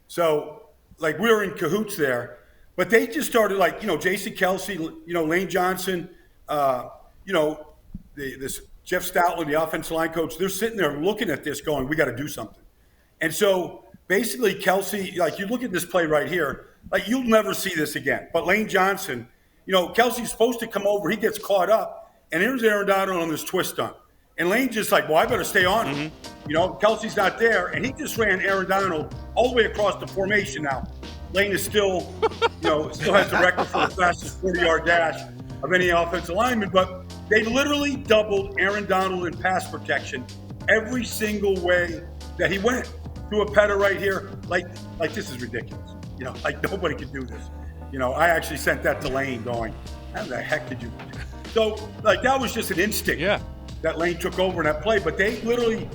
Speaker 8: So, like, we were in cahoots there. But they just started, like, J.C. Kelsey, Lane Johnson, this Jeff Stoutland, the offensive line coach, they're sitting there looking at this going, we got to do something. And so basically Kelsey, like, you look at this play right here, like, you'll never see this again. But Lane Johnson, Kelsey's supposed to come over. He gets caught up. And here's Aaron Donald on this twist stunt. And Lane's just like, well, I better stay on him. Kelsey's not there. And he just ran Aaron Donald all the way across the formation now. Lane is still has the record for the fastest 40-yard dash of any offensive lineman. But they literally doubled Aaron Donald in pass protection every single way that he went. Through a petter right here. Like this is ridiculous. You know, like nobody can do this. You know, I actually sent that to Lane going, how the heck did you do? So, like, that was just an instinct that Lane took over in that play. But they literally,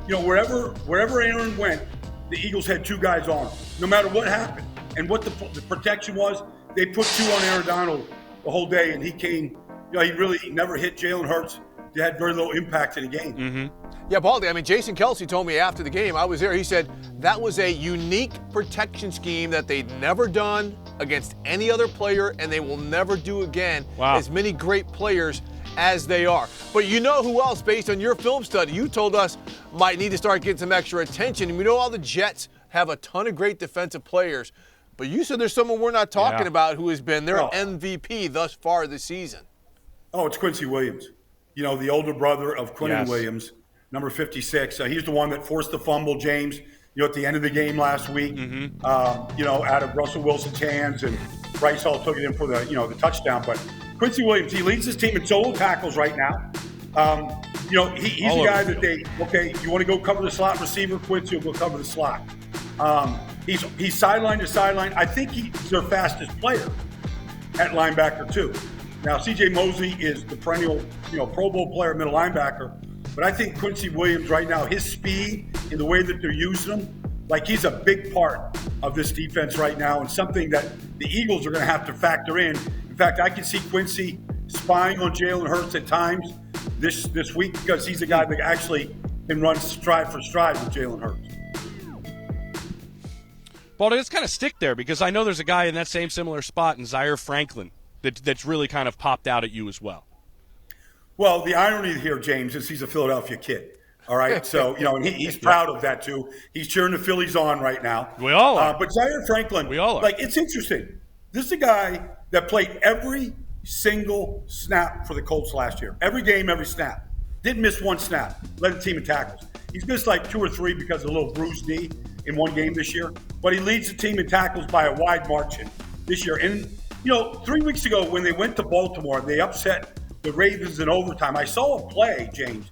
Speaker 8: you know, wherever Aaron went, the Eagles had 2 guys on him, no matter what happened. And what the protection was, they put 2 on Aaron Donald the whole day, and he came, you know, he really never hit Jalen Hurts. They had very little impact in the game.
Speaker 1: Mm-hmm. Yeah, Baldy, I mean, Jason Kelce told me after the game, I was there, he said that was a unique protection scheme that they'd never done against any other player, and they will never do again. As many great players as they are. But you know who else, based on your film study, you told us might need to start getting some extra attention. And we know all the Jets have a ton of great defensive players. But you said there's someone we're not talking about who has been their MVP thus far this season.
Speaker 8: Oh, it's Quincy Williams. You know, the older brother of Quinton Williams, number 56. He's the one that forced the fumble, James, you know, at the end of the game last week, you know, out of Russell Wilson's hands, and Bryce Hall took it in for the, you know, the touchdown. But Quincy Williams, he leads his team in solo tackles right now. You know, he's a guy that you want to go cover the slot receiver, Quincy will go cover the slot. He's sideline to sideline. I think he's their fastest player at linebacker too. Now, C.J. Mosley is the perennial, you know, Pro Bowl player, middle linebacker. But I think Quincy Williams right now, his speed and the way that they're using him, like he's a big part of this defense right now, and something that the Eagles are going to have to factor in. In fact, I can see Quincy spying on Jalen Hurts at times this week, because he's a guy that actually can run stride for stride with Jalen Hurts.
Speaker 2: Well, let's kind of stick there, because I know there's a guy in that same similar spot in Zier Franklin that's really kind of popped out at you as well.
Speaker 8: Well, the irony here, James, is he's a Philadelphia kid. All right, so, you know, and he's proud of that too. He's cheering the Phillies on right now.
Speaker 2: We all are.
Speaker 8: But Zier Franklin,
Speaker 2: we all are.
Speaker 8: Like, it's interesting. This is a guy that played every single snap for the Colts last year. Every game, every snap. Didn't miss one snap. Led the team in tackles. He's missed like 2 or 3 because of a little bruised knee in one game this year. But he leads the team in tackles by a wide margin this year. And, you know, 3 weeks ago when they went to Baltimore, they upset the Ravens in overtime. I saw a play, James,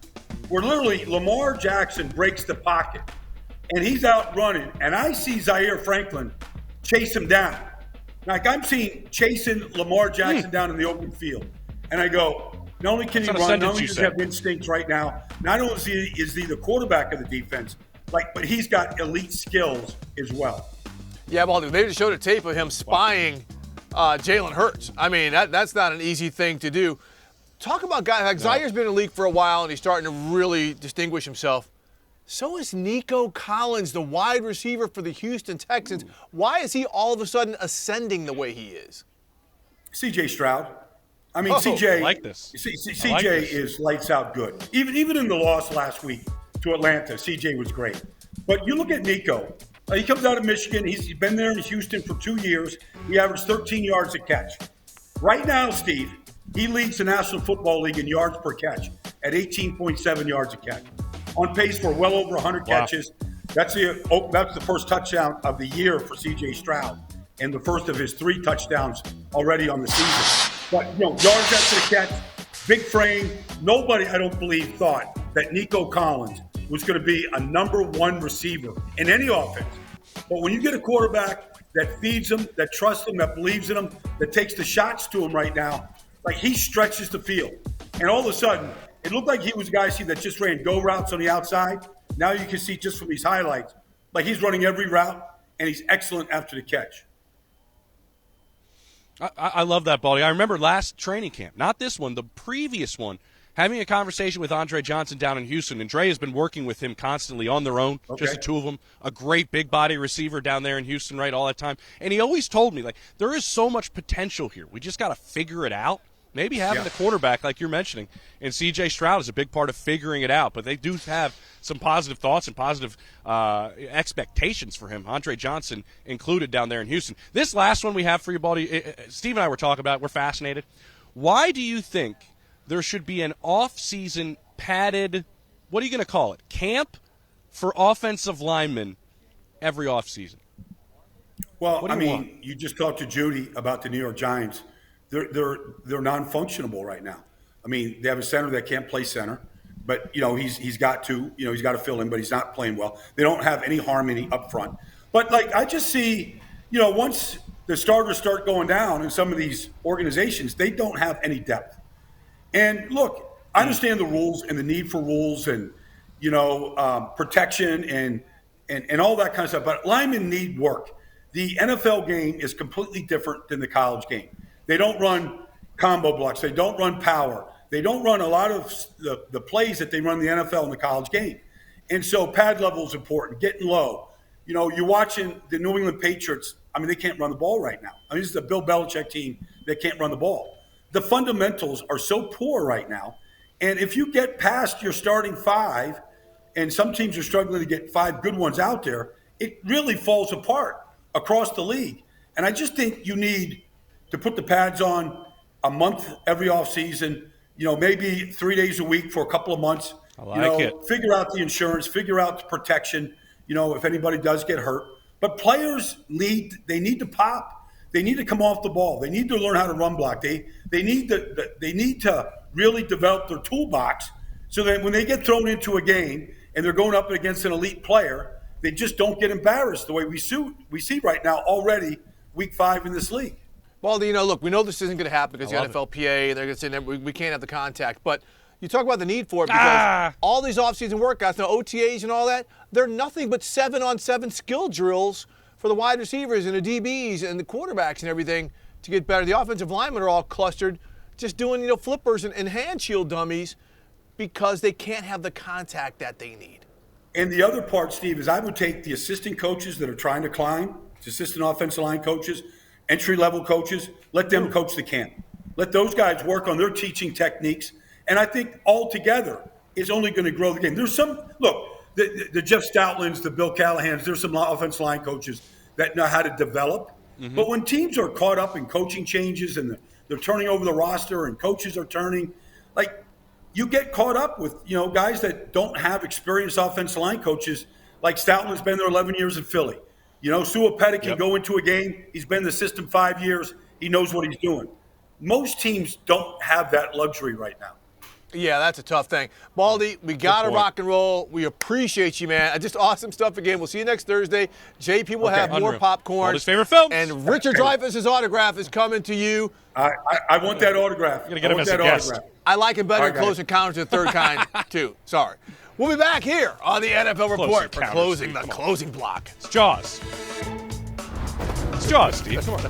Speaker 8: where literally Lamar Jackson breaks the pocket, and he's out running, and I see Zier Franklin chase him down. Like, I'm chasing Lamar Jackson down in the open field. And I go, not only can he run, not only does he have instincts right now, not only is he the quarterback of the defense, like, but he's got elite skills as well.
Speaker 1: Yeah, Baldy, they just showed a tape of him spying Jalen Hurts. I mean, that's not an easy thing to do. Talk about guys like Zier's been in the league for a while, and he's starting to really distinguish himself. So is Nico Collins, the wide receiver for the Houston Texans. Why is he all of a sudden ascending the way he is?
Speaker 8: C.J. Stroud. I mean, C.J.
Speaker 2: I like this.
Speaker 8: C.J. is lights out good. Even in the loss last week to Atlanta, C.J. was great. But you look at Nico. He comes out of Michigan. He's been there in Houston for 2 years. He averaged 13 yards a catch. Right now, Steve, he leads the National Football League in yards per catch at 18.7 yards a catch. On pace for well over 100 catches. That's the first touchdown of the year for C.J. Stroud, and the first of his 3 touchdowns already on the season. But, you know, yards after the catch, big frame. Nobody, I don't believe, thought that Nico Collins was going to be a number 1 receiver in any offense. But when you get a quarterback that feeds him, that trusts him, that believes in him, that takes the shots to him right now, like, he stretches the field. And all of a sudden, it looked like he was a guy that just ran go routes on the outside. Now you can see just from these highlights, like, he's running every route, and he's excellent after the catch.
Speaker 2: I love that, Baldy. I remember last training camp, not this one, the previous one, having a conversation with Andre Johnson down in Houston, and Dre has been working with him constantly on their own, just the 2 of them, a great big body receiver down there in Houston, right, all that time. And he always told me, like, there is so much potential here. We just got to figure it out. Maybe having the quarterback, like you're mentioning, and C.J. Stroud is a big part of figuring it out. But they do have some positive thoughts and positive expectations for him, Andre Johnson included down there in Houston. This last one we have for you, Baldy, Steve and I were talking about it. We're fascinated. Why do you think there should be an off-season padded, what are you going to call it, camp for offensive linemen every off-season?
Speaker 8: Well, I mean, you just talked to Judy about the New York Giants. They're non-functionable right now. I mean, they have a center that can't play center, but, you know, he's got to fill in, but he's not playing well. They don't have any harmony up front. But, like, I just see, once the starters start going down in some of these organizations, they don't have any depth. And look, I understand the rules and the need for rules and, protection and all that kind of stuff, but linemen need work. The NFL game is completely different than the college game. They don't run combo blocks. They don't run power. They don't run a lot of the plays that they run in the NFL in the college game. And so pad level is important, getting low. You're watching the New England Patriots. I mean, they can't run the ball right now. I mean, this is the Bill Belichick team that can't run the ball. The fundamentals are so poor right now. And if you get past your starting five, and some teams are struggling to get five good ones out there, it really falls apart across the league. And I just think you need to put the pads on a month every offseason, maybe 3 days a week for a couple of months.
Speaker 2: I like it.
Speaker 8: Figure out the insurance, figure out the protection, if anybody does get hurt. But players need to pop. They need to come off the ball. They need to learn how to run block. They need to really develop their toolbox so that when they get thrown into a game and they're going up against an elite player, they just don't get embarrassed the way we see right now already week 5 in this league.
Speaker 1: Baldy, look, we know this isn't going to happen because the NFLPA, they're going to say we can't have the contact. But you talk about the need for it because all these offseason workouts, the OTAs and all that, they're nothing but 7-on-7 skill drills for the wide receivers and the DBs and the quarterbacks and everything to get better. The offensive linemen are all clustered just doing, flippers and hand shield dummies because they can't have the contact that they need.
Speaker 8: And the other part, Steve, is I would take the assistant coaches that are trying to climb, assistant offensive line coaches, entry-level coaches, let them coach the camp. Let those guys work on their teaching techniques. And I think altogether it's only going to grow the game. There's some – look, the Jeff Stoutlands, the Bill Callahans, there's some offensive line coaches that know how to develop. Mm-hmm. But when teams are caught up in coaching changes and they're turning over the roster and coaches are turning, you get caught up with, guys that don't have experienced offensive line coaches like Stoutland's been there 11 years in Philly. Sua Pettit can go into a game. He's been in the system 5 years. He knows what he's doing. Most teams don't have that luxury right now.
Speaker 1: Yeah, that's a tough thing. Baldy, we got to rock and roll. We appreciate you, man. Just awesome stuff again. We'll see you next Thursday. JP will have more popcorn.
Speaker 2: His favorite films.
Speaker 1: And Richard Dreyfuss's autograph is coming to you.
Speaker 8: I want that autograph.
Speaker 2: You're going to get him as a guest.
Speaker 1: I like him better in Close Encounters of the Third Kind, too. Sorry. We'll be back here on the NFL Report for closing the closing block.
Speaker 2: It's Jaws. It's Jaws, Steve. Come on.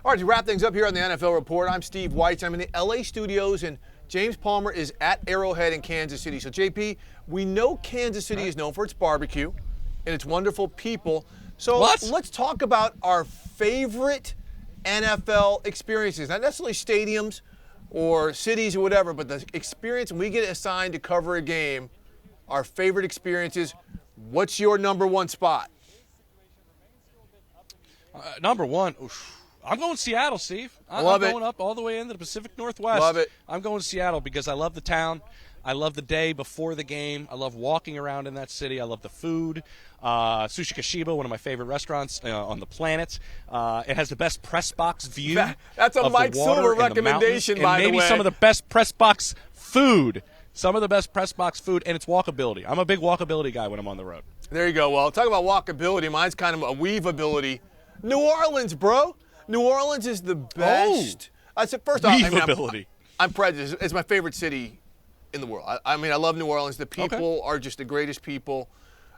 Speaker 1: All right, to wrap things up here on the NFL Report, I'm Steve Weitz. I'm in the LA studios, and James Palmer is at Arrowhead in Kansas City. So, JP, we know Kansas City is known for its barbecue and its wonderful people. So let's talk about our favorite NFL experiences. Not necessarily stadiums or cities or whatever, but the experience when we get assigned to cover a game, our favorite experiences. What's your number one spot?
Speaker 2: Number one, I'm going Seattle, Steve. I'm going up all the way into the Pacific Northwest.
Speaker 1: Love it.
Speaker 2: I'm going Seattle because I love the town. I love the day before the game. I love walking around in that city. I love the food. Sushi Kashiba, one of my favorite restaurants on the planet. It has the best press box view.
Speaker 1: That's a Mike Silver recommendation, by the way.
Speaker 2: And maybe some of the best press box food. Some of the best press box food, and it's walkability. I'm a big walkability guy when I'm on the road.
Speaker 1: There you go. Well, talk about walkability. Mine's kind of a weaveability. New Orleans, bro. New Orleans is the best. I said, first off, I'm prejudiced. It's my favorite city in the world. I love New Orleans. The people are just the greatest people,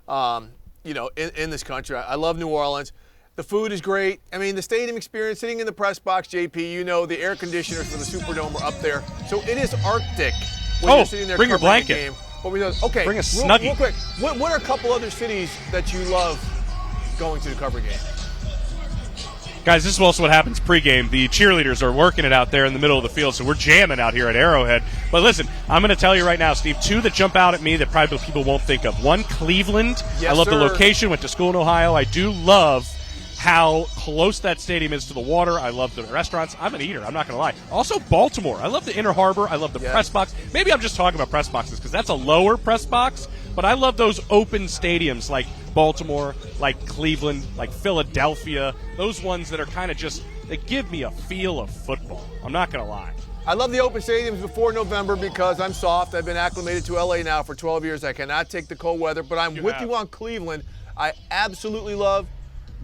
Speaker 1: in this country. I love New Orleans. The food is great. I mean, the stadium experience, sitting in the press box, JP, the air conditioners for the Superdome are up there. So it is Arctic when you're sitting there
Speaker 2: bring your
Speaker 1: covering
Speaker 2: blanket.
Speaker 1: the game. But we know, okay,
Speaker 2: bring a Snuggie.
Speaker 1: Real quick, what are a couple other cities that you love going to cover a game?
Speaker 2: Guys, this is also what happens pregame. The cheerleaders are working it out there in the middle of the field, so we're jamming out here at Arrowhead. But listen, I'm going to tell you right now, Steve, two that jump out at me that probably people won't think of. One, Cleveland.
Speaker 1: Yes,
Speaker 2: I love
Speaker 1: sir.
Speaker 2: the location. Went to school in Ohio. I do love how close that stadium is to the water. I love the restaurants. I'm an eater. I'm not going to lie. Also, Baltimore. I love the Inner Harbor. I love the press box. Maybe I'm just talking about press boxes because that's a lower press box, but I love those open stadiums like Baltimore, like Cleveland, like Philadelphia, those ones that are kind of just They give me a feel of football. I'm not going to lie.
Speaker 1: I love the open stadiums before November because I'm soft. I've been acclimated to LA now for 12 years. I cannot take the cold weather, but I'm with you on Cleveland. I absolutely love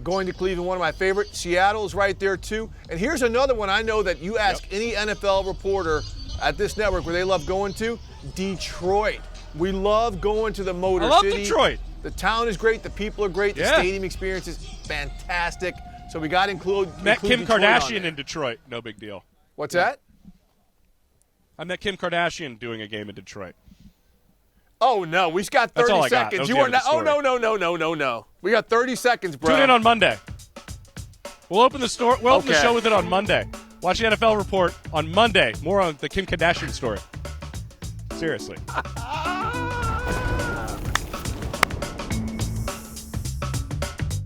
Speaker 1: going to Cleveland, one of my favorites. Seattle is right there too. And here's another one I know that you ask any NFL reporter at this network where they love going to, Detroit. We love going to the Motor City.
Speaker 2: I love Detroit.
Speaker 1: The town is great. The people are great. The stadium experience is fantastic. So we got to include
Speaker 2: Met Kim
Speaker 1: Detroit
Speaker 2: Kardashian in Detroit. No big deal.
Speaker 1: What's that?
Speaker 2: I met Kim Kardashian doing a game in Detroit.
Speaker 1: Oh, no. We've got 30 seconds. You are not. Oh, no. We got 30 seconds, bro.
Speaker 2: Tune in on Monday. We'll open the store. We'll open the show with it on Monday. Watch the NFL report on Monday. More on the Kim Kardashian story. Seriously.